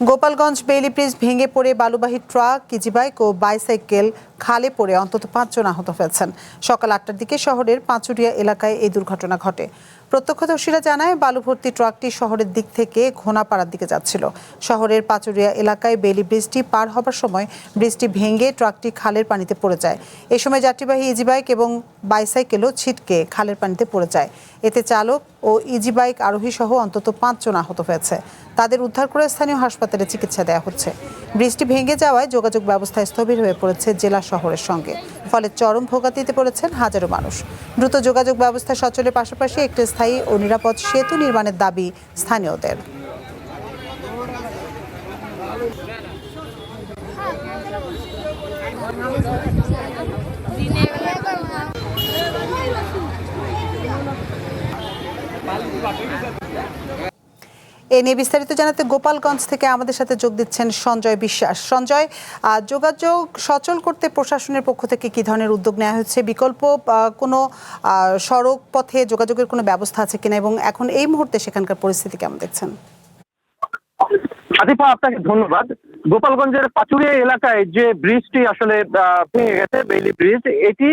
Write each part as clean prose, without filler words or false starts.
Gopalganj Bailey bridge ভেঙে পড়ে বালুবাহী truck, easy bike ও bicycle খালে পড়ে অন্তত 5 জন আহত হয়েছেন। সকাল 8টার দিকে শহরের পাঁচুরিয়া এলাকায় এই দুর্ঘটনা ঘটে। প্রত্যক্ষদর্শীরা জানায়, বালু ভর্তি ট্রাকটি শহরের দিক থেকে ঘোনাপাড়ার দিকে যাচ্ছিল। শহরের পাঁচুরিয়া এলাকায় বেইলি ব্রিজটি পার হবার সময় ব্রিজটি ভেঙে ট্রাকটি খালের পানিতে পড়ে যায়। এ সময় যাত্রীবাহী ইজিবাইক এবং বাইসাইকেলও ছিটকে খালের পানিতে পড়ে যায়। এতে চালক ও ইজিবাইক আরোহী সহ অন্তত 5 জন আহত হয়েছে। তাদের উদ্ধার করে স্থানীয় হাসপাতালে চিকিৎসা দেওয়া হচ্ছে। বৃষ্টি ভেঙে যাওয়ায় যোগাযোগ ব্যবস্থা স্থবির হয়ে পড়েছে জেলা শহরের সঙ্গে। ফলে চরম ভোগান্তিতে পড়েছেন হাজারো মানুষ। দ্রুত যোগাযোগ ব্যবস্থা সচলের পাশাপাশি একটি স্থায়ী ও নিরাপদ সেতু নির্মাণের দাবি স্থানীয়দের। এ নিয়ে বিস্তারিত জানাতে গোপালগঞ্জ থেকে আমাদের সাথে যোগ দিচ্ছেন সঞ্জয় বিশ্বাস। সঞ্জয়, যোগাযোগ সচল করতে প্রশাসনের পক্ষ থেকে কি ধরনের উদ্যোগ নেওয়া হচ্ছে? বিকল্প কোনো সড়ক পথে যোগাযোগের কোনো ব্যবস্থা আছে কিনা, এবং এখন এই মুহূর্তে সেখানকার পরিস্থিতি কেমন দেখছেন? আতিফা, আপনাকে ধন্যবাদ। গোপালগঞ্জের পাচুরিয়া এলাকায় যে ব্রিজটি আসলে ভেঙে গেছে, বেইলি ব্রিজ, এটি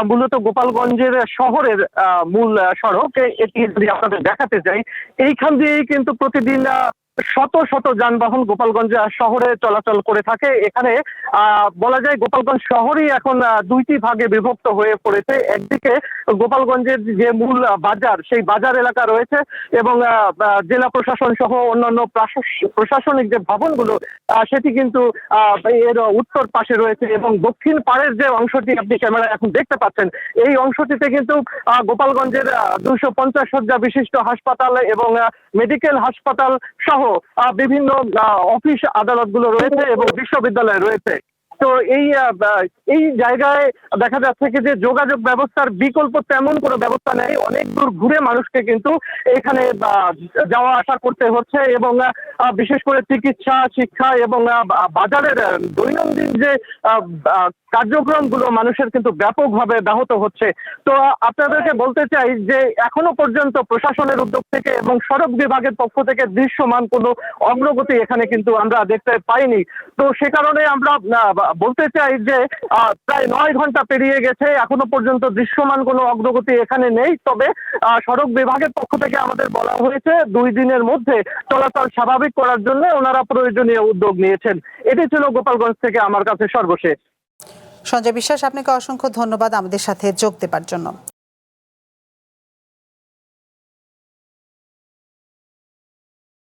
মূলত গোপালগঞ্জের শহরের মূল সড়ক। এটি যদি আপনাদের দেখাতে যাই, এইখান দিয়েই কিন্তু প্রতিদিন শত শত যানবাহন গোপালগঞ্জ শহরে চলাচল করে থাকে। এখানে বলা যায় গোপালগঞ্জ শহরই এখন দুইটি ভাগে বিভক্ত হয়ে পড়েছে। একদিকে গোপালগঞ্জের যে মূল বাজার, সেই বাজার এলাকা রয়েছে, এবং জেলা প্রশাসন সহ অন্যান্য প্রশাসনিক যে ভবনগুলো সেটি কিন্তু এর উত্তর পাশে রয়েছে, এবং দক্ষিণ পাড়ের যে অংশটি আপনি ক্যামেরায় এখন দেখতে পাচ্ছেন, এই অংশটিতে কিন্তু গোপালগঞ্জের 250 শয্যা বিশিষ্ট হাসপাতাল এবং মেডিকেল হাসপাতাল সহ বিভিন্ন অফিস আদালতগুলো রয়েছে এবং বিশ্ববিদ্যালয় রয়েছে। তো এই জায়গায় দেখা যাচ্ছে কি যে যোগাযোগ ব্যবস্থার বিকল্প তেমন কোনো ব্যবস্থা নেই। অনেক দূর ঘুরে মানুষকে কিন্তু এখানে যাওয়া আসা করতে হচ্ছে, এবং বিশেষ করে চিকিৎসা, শিক্ষা এবং বাজারের দৈনন্দিন যে কার্যক্রমগুলো মানুষের কিন্তু ব্যাপকভাবে ব্যাহত হচ্ছে। তো আপনাদেরকে বলতে চাই যে এখনো পর্যন্ত প্রশাসনের উদ্যোগ থেকে এবং সড়ক বিভাগের পক্ষ থেকে দৃশ্যমান কোনো অগ্রগতি এখানে কিন্তু আমরা দেখতে পাইনি। তো সে কারণে আমরা বলতে চাই যে প্রায় 9 ঘন্টা পেরিয়ে গেছে, এখনো পর্যন্ত দৃশ্যমান কোনো অগ্রগতি এখানে নেই। তবে সড়ক বিভাগের পক্ষ থেকে আমাদের বলা হয়েছে 2 দিনের মধ্যে চলাচল স্বাভাবিক করার জন্য ওনারা প্রয়োজনীয় উদ্যোগ নিয়েছেন। এটি ছিল গোপালগঞ্জ থেকে আমার কাছে সর্বশেষ। সঞ্জয় বিশ্বাস, আপনাকে অসংখ্য ধন্যবাদ আমাদের সাথে যোগ দেবার জন্য।